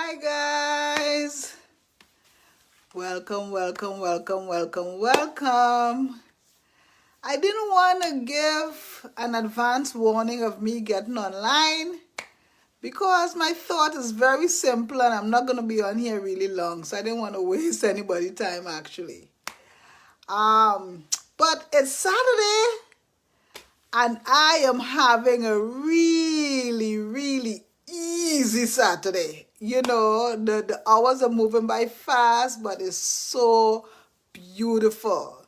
Hi guys, welcome. I didn't want to give an advance warning of me getting online because my thought is very simple and I'm not going to be on here really long, so I didn't want to waste anybody's time actually. But it's Saturday and I am having a really easy Saturday. You know, the hours are moving by fast, but it's so beautiful.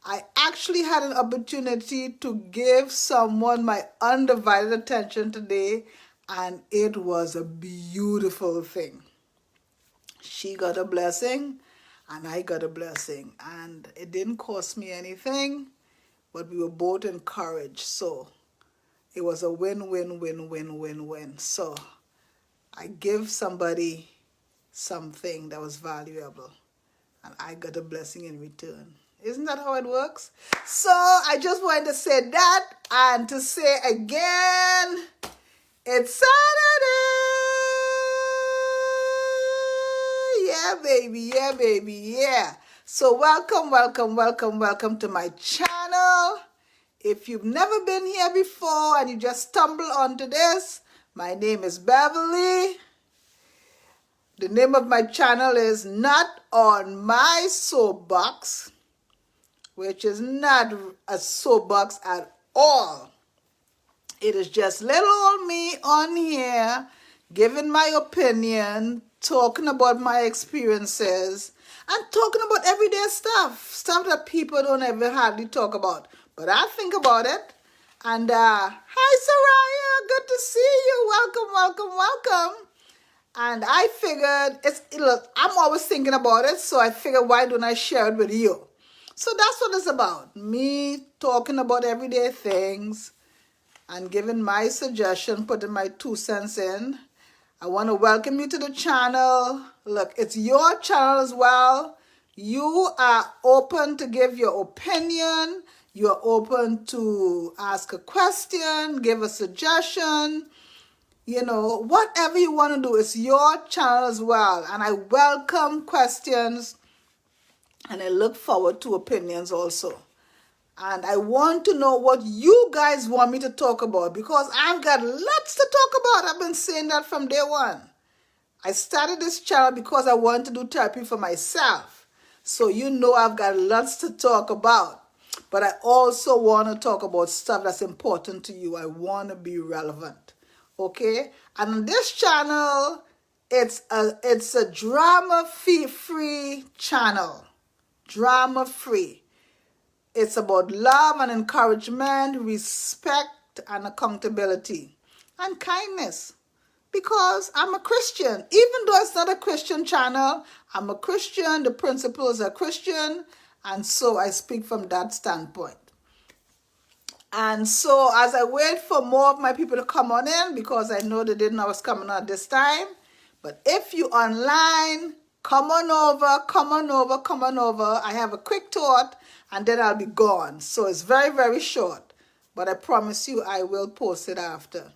I actually had an opportunity to give someone my undivided attention today, and it was a beautiful thing. She got a blessing, and I got a blessing, and it didn't cost me anything, but we were both encouraged. So it was a win. So I give somebody something that was valuable, and I got a blessing in return. Isn't that how it works? So I just wanted to say that and to say again, it's Saturday. Yeah, baby. So welcome to my channel. If you've never been here before and you just stumble onto this, my name is Beverly. The name of my channel is Not on My Soapbox, which is not a soapbox at all. It is just little old me on here giving my opinion, talking about my experiences, and talking about everyday stuff that people don't ever hardly talk about. But I think about it. And hi Soraya, good to see you. Welcome. And I figured, look, I'm always thinking about it, so I figured, why don't I share it with you? So that's what it's about. Me talking about everyday things and giving my suggestion, putting my 2 cents in. I want to welcome you to the channel. Look, it's your channel as well. You are open to give your opinion. You're open to ask a question, give a suggestion. You know, whatever you want to do, it's your channel as well. And I welcome questions and I look forward to opinions also. And I want to know what you guys want me to talk about because I've got lots to talk about. I've been saying that from day one. I started this channel because I want to do therapy for myself. So you know I've got lots to talk about. But I also want to talk about stuff that's important to you. I want to be relevant. Okay? And on this channel, it's a drama-free channel. Drama-free. It's about love and encouragement, respect and accountability, and kindness. Because I'm a Christian. Even though it's not a Christian channel, I'm a Christian. The principles are Christian. And so I speak from that standpoint. And so as I wait for more of my people to come on in, because I know they didn't know I was coming on this time. But if you online, come on over. I have a quick thought and then I'll be gone. So it's very short. But I promise you I will post it after.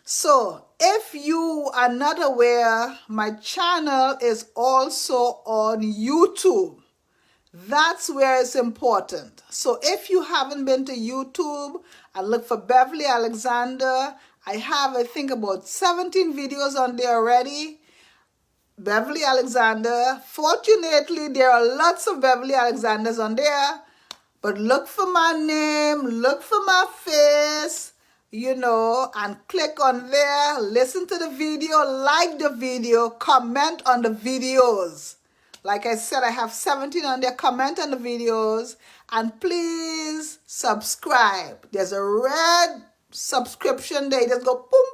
So if you are not aware, my channel is also on YouTube. That's where it's important. So if you haven't been to YouTube and look for Beverly Alexander, I have, I think, about 17 videos on there already. Beverly Alexander. Fortunately, there are lots of Beverly Alexanders on there. But look for my name, look for my face, you know, and click on there. Listen to the video, like the video, comment on the videos. Like I said, I have 17 on there. Comment on the videos. And please subscribe. There's a red subscription there. You just go boom.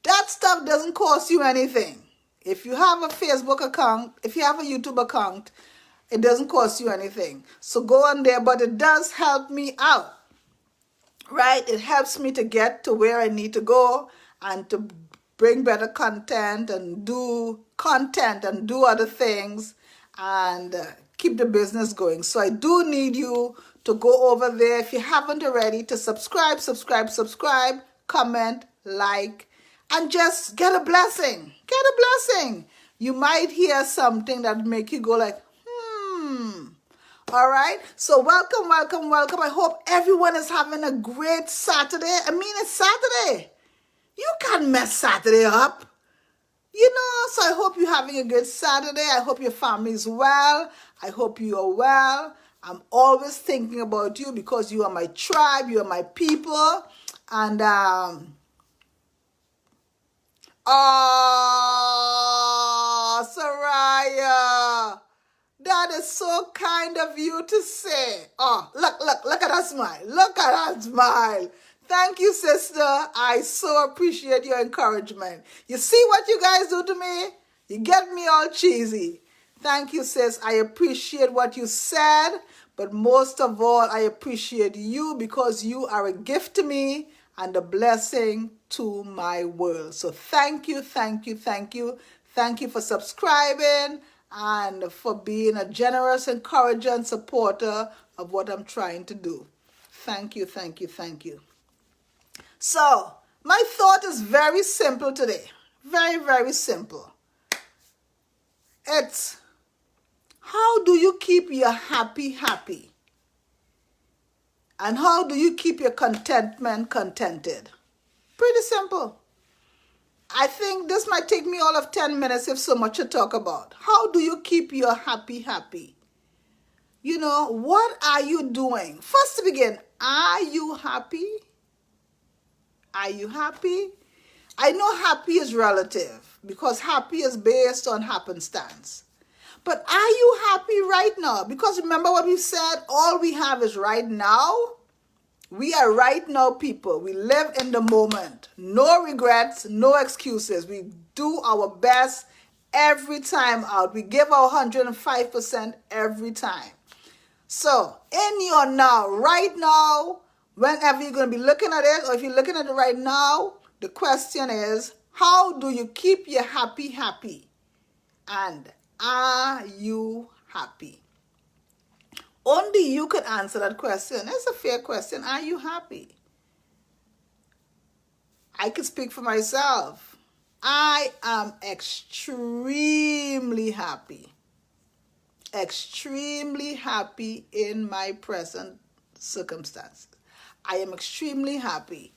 That stuff doesn't cost you anything. If you have a Facebook account, if you have a YouTube account, it doesn't cost you anything. So go on there, but it does help me out. Right? It helps me to get to where I need to go and to bring better content and do other things and keep the business going. So I do need you to go over there, if you haven't already, to subscribe, comment, like, and just get a blessing. Get a blessing. You might hear something that make you go like, All right. So welcome, welcome, welcome. I hope everyone is having a great Saturday. I mean, it's Saturday. You can't mess Saturday up. So I hope you're having a good Saturday. I hope your family is well. I hope you are well. I'm always thinking about you because you are my tribe. You are my people. And, Soraya, that is so kind of you to say. Oh, look at her smile. Look at her smile. Thank you, sister. I so appreciate your encouragement. You see what you guys do to me? You get me all cheesy. Thank you, sis. I appreciate what you said, but most of all, I appreciate you because you are a gift to me and a blessing to my world. So thank you, thank you, thank you. Thank you for subscribing and for being a generous encourager and supporter of what I'm trying to do. Thank you, thank you, thank you. So, my thought is very simple today. Very, very simple. It's, how do you keep your happy? And how do you keep your contentment contented? Pretty simple. I think this might take me all of 10 minutes if so much to talk about. How do you keep your happy? What are you doing? First to begin, are you happy? Are you happy? I know happy is relative because happy is based on happenstance. But are you happy right now? Because remember what we said, all we have is right now. We are right now people. We live in the moment. No regrets, no excuses. We do our best every time out. We give our 105% every time. So in your now, right now, whenever you're going to be looking at it, or if you're looking at it right now, the question is, how do you keep your happy? And are you happy? Only you can answer that question. It's a fair question. Are you happy? I can speak for myself. I am extremely happy. Extremely happy in my present circumstances. I am extremely happy.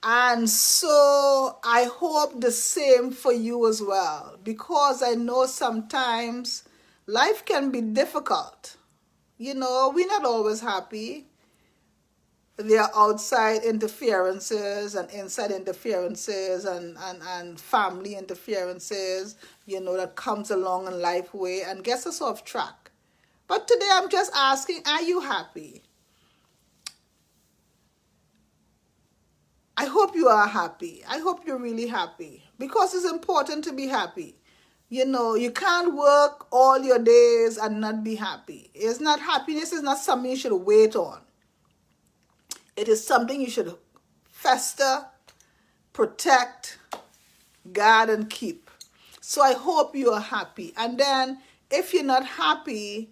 And so I hope the same for you as well, because I know sometimes life can be difficult. We're not always happy. There are outside interferences and inside interferences and family interferences, that comes along in life way and gets us off track. But today I'm just asking, are you happy? I hope you are happy. I hope you're really happy because it's important to be happy. You can't work all your days and not be happy. Happiness is not something you should wait on. It is something you should fester, protect, guard, and keep. So I hope you are happy. And then if you're not happy,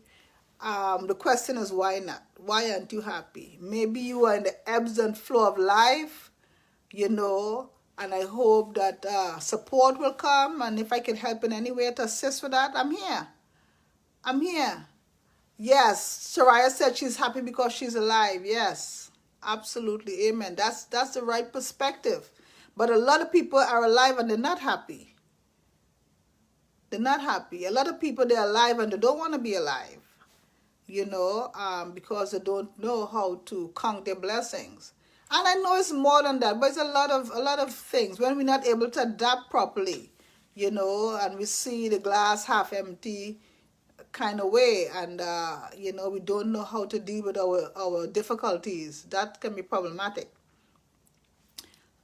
the question is why not? Why aren't you happy? Maybe you are in the ebbs and flow of life, and I hope that support will come. And if I can help in any way to assist with that, I'm here. Yes, Soraya said she's happy because she's alive. Yes, absolutely. Amen. That's the right perspective. But a lot of people are alive and they're not happy. They're not happy. A lot of people, they're alive and they don't want to be alive, because they don't know how to count their blessings. And I know it's more than that, but it's a lot of things. When we're not able to adapt properly, and we see the glass half empty kind of way, and, we don't know how to deal with our difficulties, that can be problematic.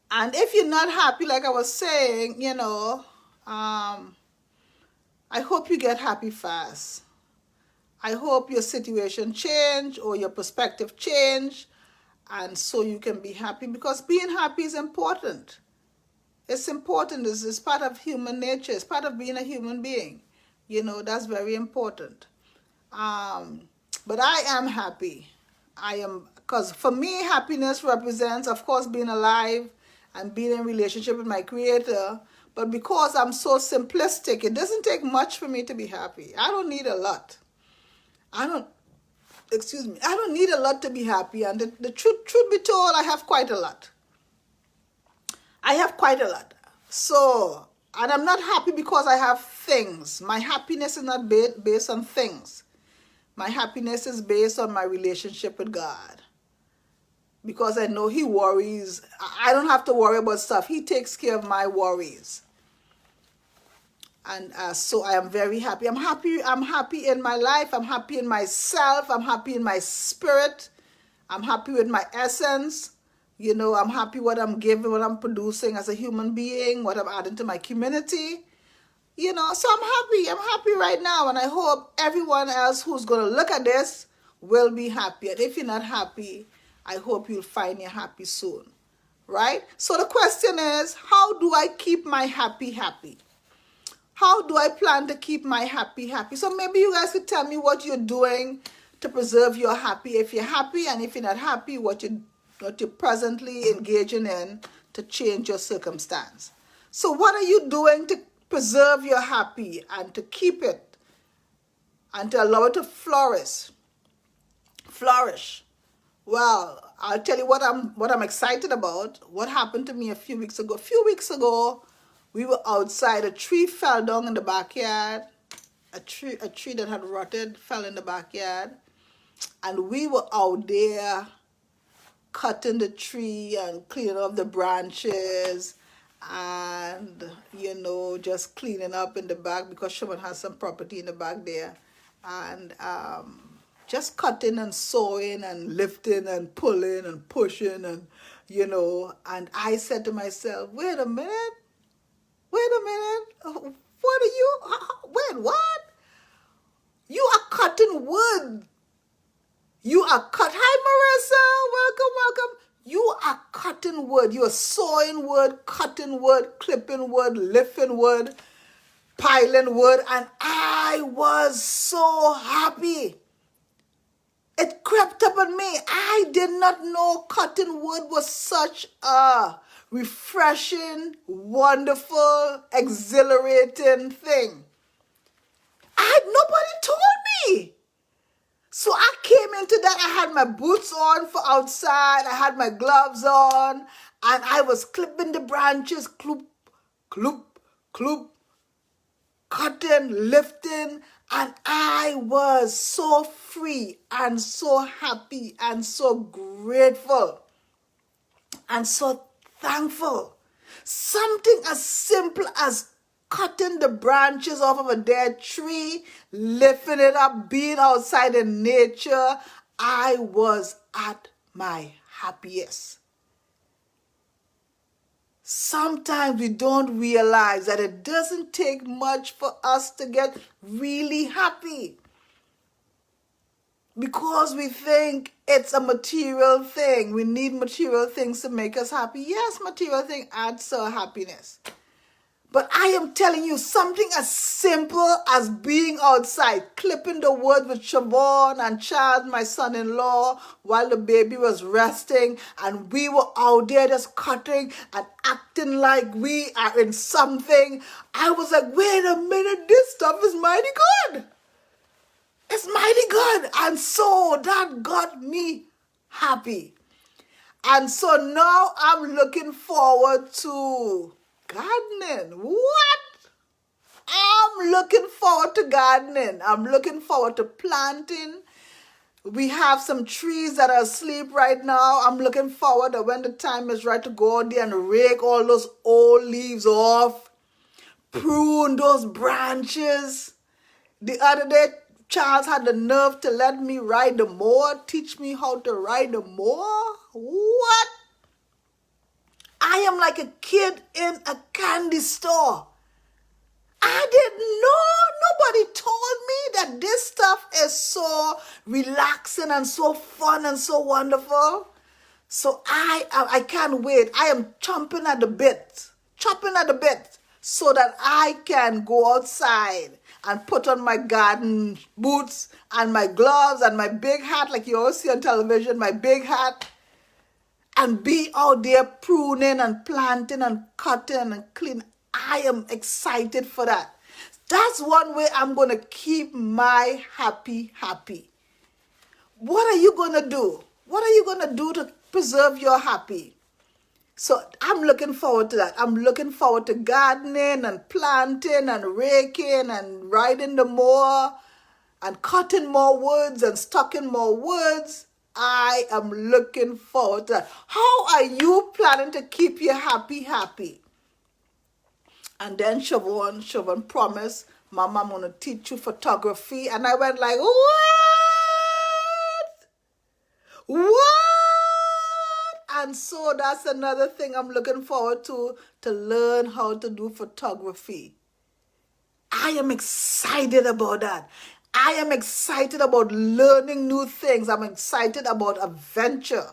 And if you're not happy, like I was saying, I hope you get happy fast. I hope your situation change or your perspective change, and so you can be happy, because being happy is important. It's important. It's part of human nature. It's part of being a human being. That's very important. But I am happy. Because for me, happiness represents, of course, being alive and being in relationship with my Creator. But because I'm so simplistic, it doesn't take much for me to be happy. I don't need a lot. I don't need a lot to be happy. And the truth be told, I have quite a lot. So, and I'm not happy because I have things. My happiness is not based on things. My happiness is based on my relationship with God. Because I know He worries. I don't have to worry about stuff. He takes care of my worries. And so I am very happy. I'm happy in my life. I'm happy in myself. I'm happy in my spirit. I'm happy with my essence. You know, I'm happy what I'm giving, what I'm producing as a human being, what I'm adding to my community. You know, so I'm happy. I'm happy right now. And I hope everyone else who's going to look at this will be happy. And if you're not happy, I hope you'll find you're happy soon. Right? So the question is, how do I keep my happy happy? How do I plan to keep my happy happy? So maybe you guys could tell me what you're doing to preserve your happy. If you're happy, and if you're not happy, what you're presently engaging in to change your circumstance. So what are you doing to preserve your happy and to keep it and to allow it to flourish? Well, I'll tell you what I'm excited about. What happened to me a few weeks ago. We were outside. A tree fell down in the backyard. A tree that had rotted fell in the backyard. And we were out there cutting the tree and cleaning up the branches and, you know, just cleaning up in the back because Sherman has some property in the back there. And just cutting and sewing and lifting and pulling and pushing and, you know. And I said to myself, wait a minute. What are you? Wait, what? You are cutting wood. Hi, Marissa. Welcome. You are cutting wood. You are sawing wood, cutting wood, clipping wood, lifting wood, piling wood. And I was so happy. It crept up on me. I did not know cutting wood was such a refreshing, wonderful, exhilarating thing. Nobody told me. So I came into that. I had my boots on for outside. I had my gloves on. And I was clipping the branches, cloop, cloop, cloop, cutting, lifting. And I was so free and so happy and so grateful and so thankful. Something as simple as cutting the branches off of a dead tree, lifting it up, being outside in nature, I was at my happiest. Sometimes we don't realize that it doesn't take much for us to get really happy. Because we think it's a material thing. We need material things to make us happy. Yes, material thing adds to our happiness. But I am telling you, something as simple as being outside, clipping the wood with Siobhan and Charles, my son-in-law, while the baby was resting, and we were out there just cutting and acting like we are in something. I was like, wait a minute, this stuff is mighty good. It's mighty good. And so that got me happy. And so now I'm looking forward to gardening. What? I'm looking forward to gardening. I'm looking forward to planting. We have some trees that are asleep right now. I'm looking forward to when the time is right to go out there and rake all those old leaves off, prune those branches. The other day, Charles had the nerve to let me ride the mower, teach me how to ride the mower. What? I am like a kid in a candy store. I didn't know. Nobody told me that this stuff is so relaxing and so fun and so wonderful. So I can't wait. I am chomping at the bit, so that I can go outside and put on my garden boots and my gloves and my big hat, like you always see on television, my big hat, and be out there pruning and planting and cutting and cleaning. I am excited for that. That's one way I'm going to keep my happy happy. What are you going to do? What are you going to do to preserve your happy? So I'm looking forward to that. I'm looking forward to gardening and planting and raking and riding the mower and cutting more woods and stocking more woods. I am looking forward to that. How are you planning to keep your happy happy? And then Siobhan promised, Mama, I'm going to teach you photography. And I went like, what? What? And so that's another thing I'm looking forward to learn how to do photography. I am excited about that. I am excited about learning new things. I'm excited about adventure.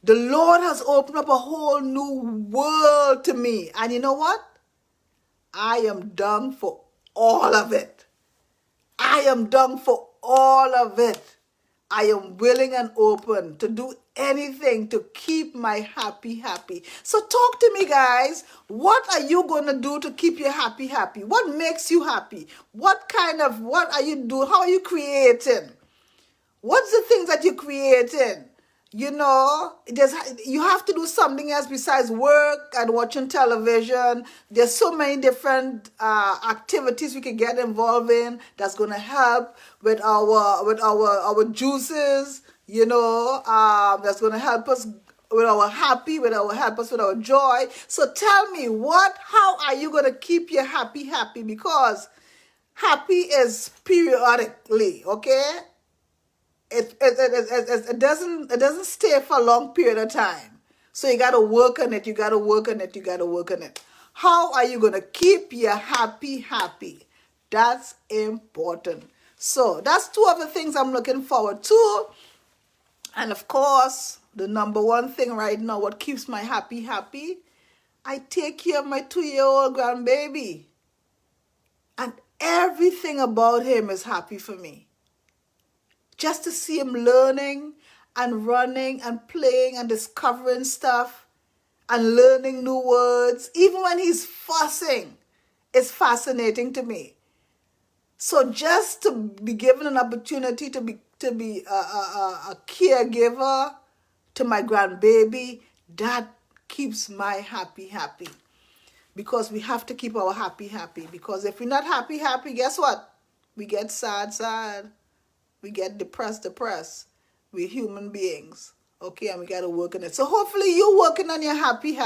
The Lord has opened up a whole new world to me. And you know what? I am done for all of it. I am done for all of it. I am willing and open to do anything to keep my happy happy. So talk to me, guys. What are you going to do to keep your happy happy? What makes you happy? What are you doing? How are you creating? What's the things that you're creating? You know, you have to do something else besides work and watching television. There's so many different activities we can get involved in that's going to help with our juices. You know, that's going to help us with our happy, help us with our joy. So tell me, how are you going to keep your happy happy? Because happy is periodically, okay? It doesn't stay for a long period of time. So you got to work on it. You got to work on it. How are you going to keep your happy happy? That's important. So that's two of the things I'm looking forward to. And of course, the number one thing right now, what keeps my happy happy? I take care of my 2-year-old grandbaby. And everything about him is happy for me. Just to see him learning and running and playing and discovering stuff and learning new words, even when he's fussing, is fascinating to me. So just to be given an opportunity to be a caregiver to my grandbaby, that keeps my happy happy. Because we have to keep our happy happy. Because if we're not happy happy, guess what? We get sad. We get depressed. We're human beings. Okay, and we got to work on it. So hopefully you're working on your happy,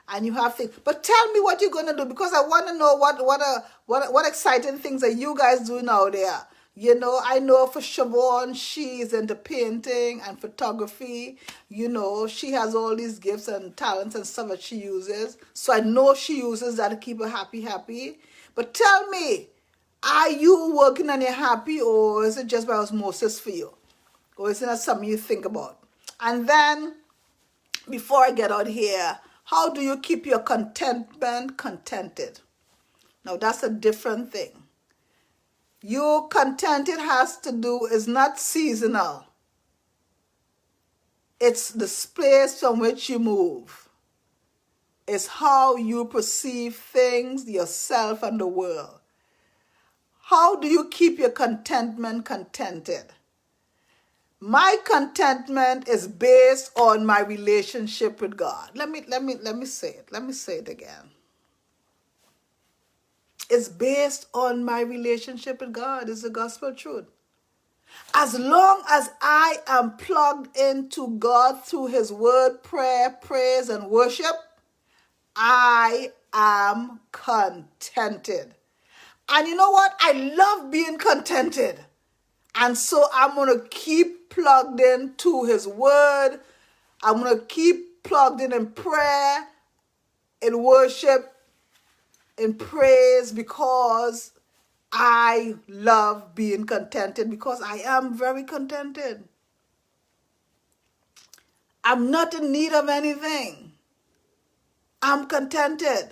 and you have things. But tell me what you're going to do, because I want to know what exciting things are you guys doing out there. You know, I know for Siobhan, she's into painting and photography. You know, she has all these gifts and talents and stuff that she uses. So I know she uses that to keep her happy. But tell me, are you working on your happy, or is it just by osmosis for you? Or is it not something you think about? And then, before I get out here, how do you keep your contentment contented? Now, that's a different thing. Your contented is not seasonal. It's the space from which you move. It's how you perceive things, yourself, and the world. How do you keep your contentment contented? My contentment is based on my relationship with God. Let me say it. Let me say it again. It's based on my relationship with God. It's the gospel truth. As long as I am plugged into God through His word, prayer, praise, and worship, I am contented. And you know what? I love being contented. And so I'm going to keep plugged in to His word. I'm going to keep plugged in prayer, in worship, in praise, because I love being contented, because I am very contented. I'm not in need of anything. I'm contented.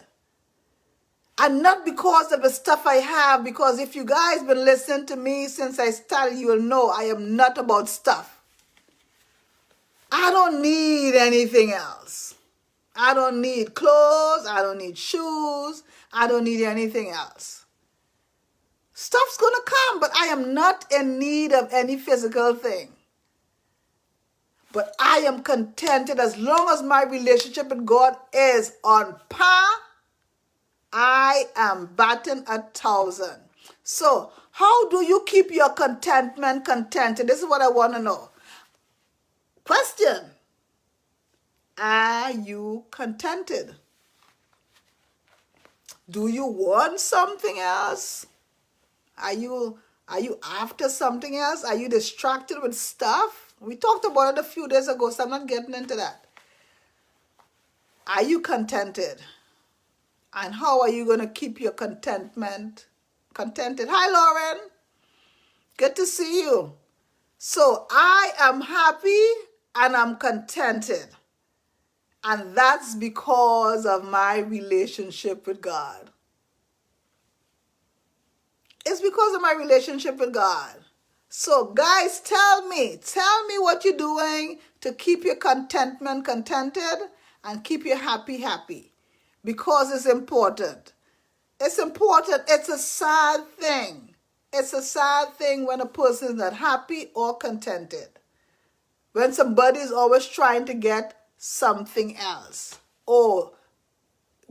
And not because of the stuff I have, because if you guys been listening to me since I started, you will know I am not about stuff. I don't need anything else. I don't need clothes. I don't need shoes. I don't need anything else. Stuff's going to come, but I am not in need of any physical thing. But I am contented as long as my relationship with God is on par. I am batting 1,000. So, how do you keep your contentment contented? This is what I want to know. Question. Are you contented? Do you want something else? Are you after something else? Are you distracted with stuff? We talked about it a few days ago, so I'm not getting into that. Are you contented? And how are you going to keep your contentment contented? Hi, Lauren. Good to see you. So I am happy and I'm contented. And that's because of my relationship with God. It's because of my relationship with God. So guys, tell me what you're doing to keep your contentment contented and keep you happy. Because it's important. It's important. It's a sad thing. It's a sad thing when a person is not happy or contented. When somebody is always trying to get something else or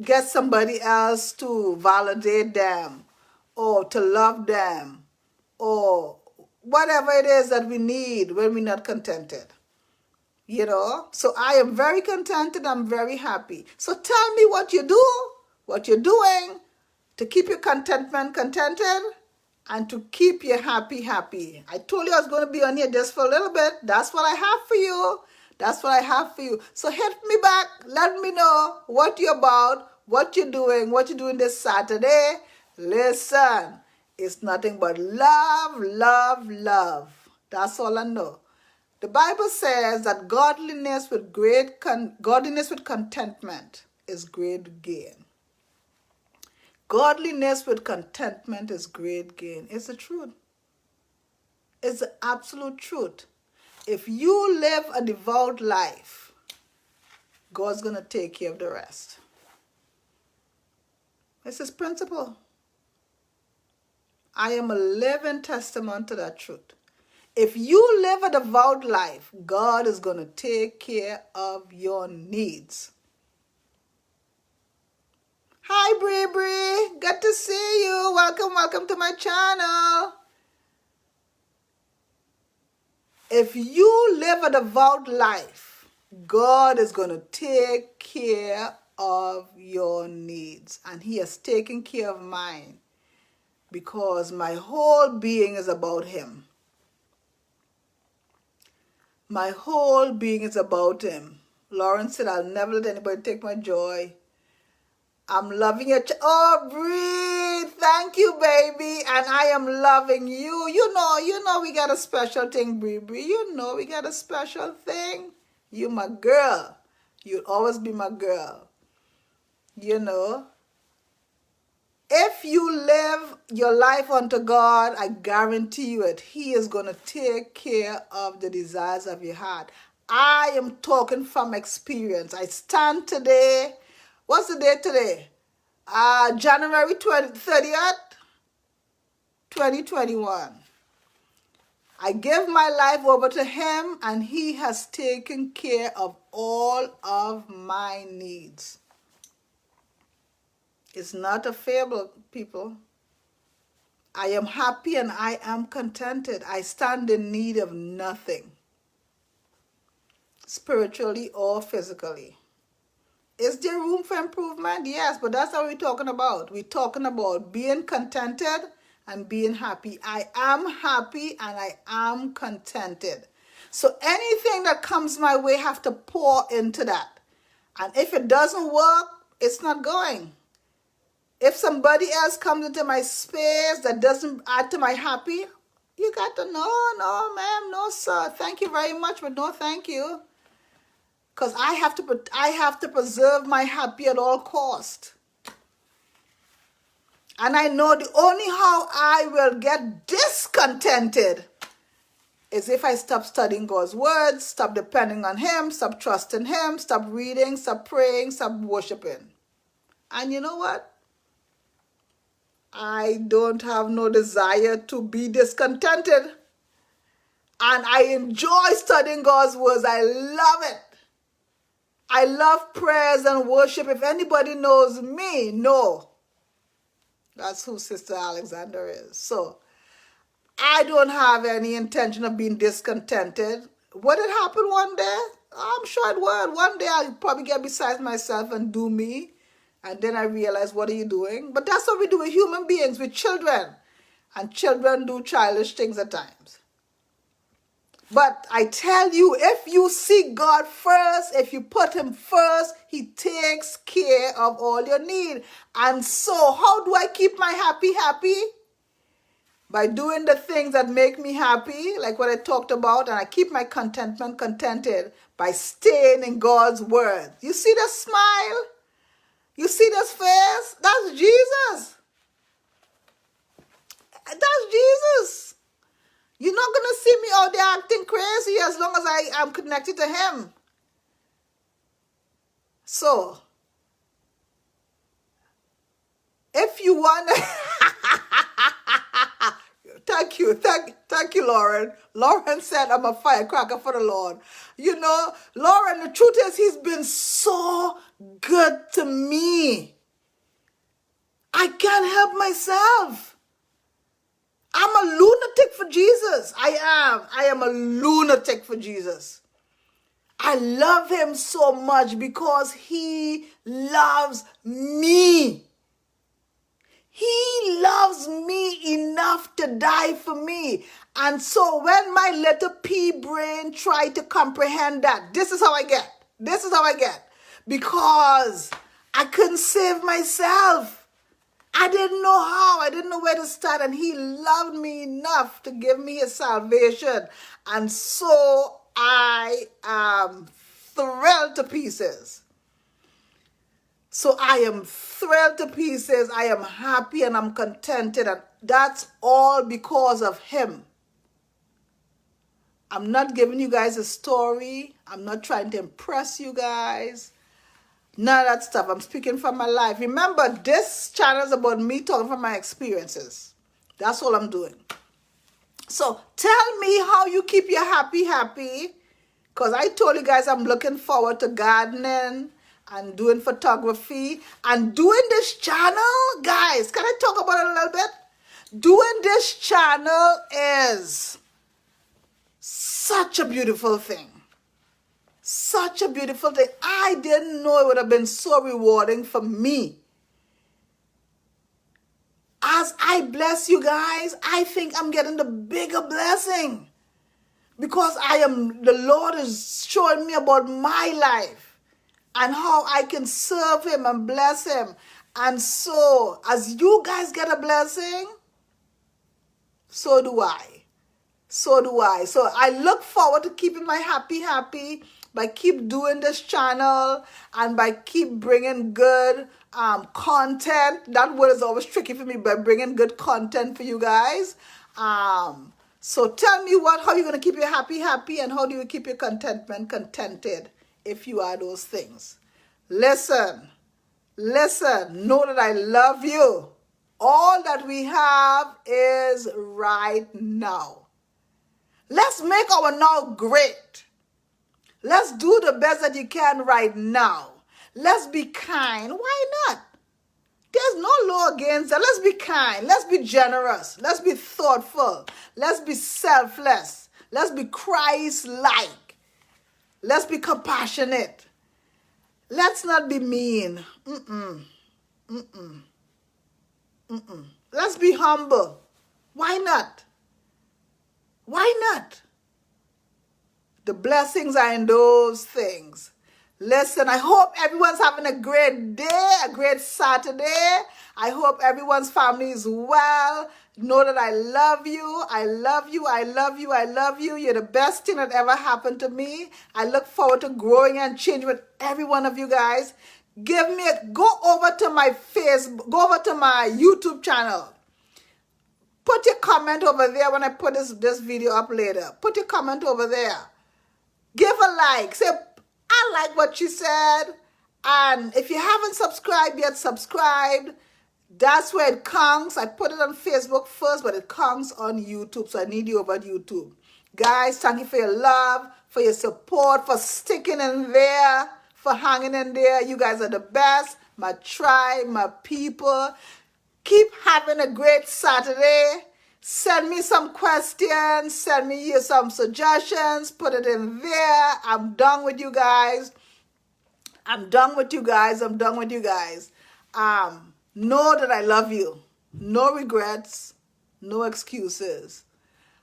get somebody else to validate them or to love them or whatever it is that we need when we're not contented. You know, so I am very contented. I'm very happy. So tell me what you do, what you're doing to keep your contentment contented and to keep you happy. I told you I was going to be on here just for a little bit. That's what I have for you. That's what I have for you. So hit me back. Let me know what you're about, what you're doing this Saturday. Listen, it's nothing but love. That's all I know. The Bible says that godliness with contentment is great gain. Godliness with contentment is great gain. It's the truth. It's the absolute truth. If you live a devout life, God's going to take care of the rest. It's His principle. I am a living testament to that truth. If you live a devout life, God is going to take care of your needs. Hi, Bree. Good to see you. Welcome to my channel. If you live a devout life, God is going to take care of your needs. And He has taken care of mine because my whole being is about Him. My whole being is about Him. Lauren said, I'll never let anybody take my joy. I'm loving it. Oh, breathe. Thank you, baby. And I am loving you. You know we got a special thing, Bree. You know we got a special thing. You my girl. You'll always be my girl. You know. If you live your life unto God, I guarantee you it. He is going to take care of the desires of your heart. I am talking from experience. I stand today. What's the date today? January 30th, 2021. I give my life over to Him and He has taken care of all of my needs. It's not a fable, people. I am happy and I am contented. I stand in need of nothing, spiritually or physically. Is there room for improvement? Yes, but that's what we're talking about. We're talking about being contented and being happy. I am happy and I am contented. So anything that comes my way, I have to pour into that. And if it doesn't work, it's not going. If somebody else comes into my space that doesn't add to my happy, you got to, no, ma'am, no, sir. Thank you very much, but no, thank you. Because I have to preserve my happy at all cost. And I know the only how I will get discontented is if I stop studying God's words, stop depending on Him, stop trusting Him, stop reading, stop praying, stop worshiping. And you know what? I don't have no desire to be discontented. And I enjoy studying God's words. I love it. I love prayers and worship. If anybody knows me, no. That's who Sister Alexander is. So, I don't have any intention of being discontented. Would it happen one day? I'm sure it would. One day I'll probably get beside myself and do me. And then I realize, what are you doing? But that's what we do with human beings, with children. And children do childish things at times. But I tell you, if you seek God first, if you put Him first, He takes care of all your need. And so, how do I keep my happy? By doing the things that make me happy, like what I talked about, and I keep my contentment contented by staying in God's word. You see the smile? You see this face? That's Jesus. That's Jesus. You're not going to see me out there acting crazy as long as I am connected to Him. So, if you want to... Thank you, Lauren. Lauren said, I'm a firecracker for the Lord. You know, Lauren, the truth is, He's been so good to me. I can't help myself. I'm a lunatic for Jesus. I am a lunatic for Jesus. I love Him so much because He loves me. He loves me enough to die for me. And so when my little pea brain tried to comprehend that, this is how I get. Because I couldn't save myself. I didn't know how. I didn't know where to start. And He loved me enough to give me His salvation. And so I am thrilled to pieces. So I am thrilled to pieces. I am happy and I'm contented. And that's all because of Him. I'm not giving you guys a story. I'm not trying to impress you guys. None of that stuff. I'm speaking from my life. Remember, this channel is about me talking from my experiences. That's all I'm doing. So tell me how you keep your happy. Because I told you guys I'm looking forward to gardening and doing photography and doing this channel. Guys, can I talk about it a little bit? Doing this channel is such a beautiful thing. Such a beautiful thing. I didn't know it would have been so rewarding for me. As I bless you guys, I think I'm getting the bigger blessing. Because the Lord is showing me about my life. And how I can serve Him and bless Him. And so, as you guys get a blessing, so do I. So I look forward to keeping my happy by keep doing this channel and by keep bringing good content. That word is always tricky for me, by bringing good content for you guys. So tell me how you're going to keep your happy and how do you keep your contentment contented? If you are those things. Listen, know that I love you. All that we have is right now. Let's make our now great. Let's do the best that you can right now. Let's be kind. Why not? There's no law against that. Let's be kind. Let's be generous. Let's be thoughtful. Let's be selfless. Let's be Christ-like. Let's be compassionate. Let's not be mean. Let's be humble. Why not? The blessings are in those things. Listen, I hope everyone's having a great day, a great Saturday. I hope everyone's family is well. Know that I love you. I love you. I love you. I love you. You're the best thing that ever happened to me. I look forward to growing and changing with every one of you guys. Go over to my YouTube channel. Put your comment over there when I put this video up later. Put your comment over there. Give a like. Say, I like what she said. And if you haven't subscribed yet, subscribe. That's where it counts. I put it on Facebook first, but it counts on YouTube. So I need you over at YouTube. Guys, thank you for your love, for your support, for sticking in there, for hanging in there. You guys are the best. My tribe, my people. Keep having a great Saturday. Send me some questions. Send me some suggestions. Put it in there. I'm done with you guys. I'm done with you guys. I'm done with you guys. Know that I love you. No regrets. No excuses.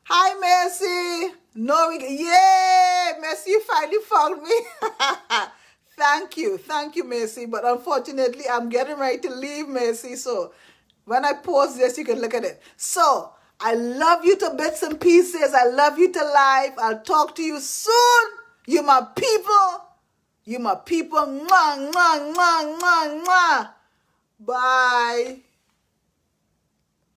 Hi, Mercy. Yay! Mercy, you finally found me. Thank you. Thank you, Mercy. But unfortunately, I'm getting ready to leave, Mercy. So when I post this, you can look at it. So I love you to bits and pieces. I love you to life. I'll talk to you soon. You my people. You my people. Mwah, mwah, mwah, mwah, mwah. Bye.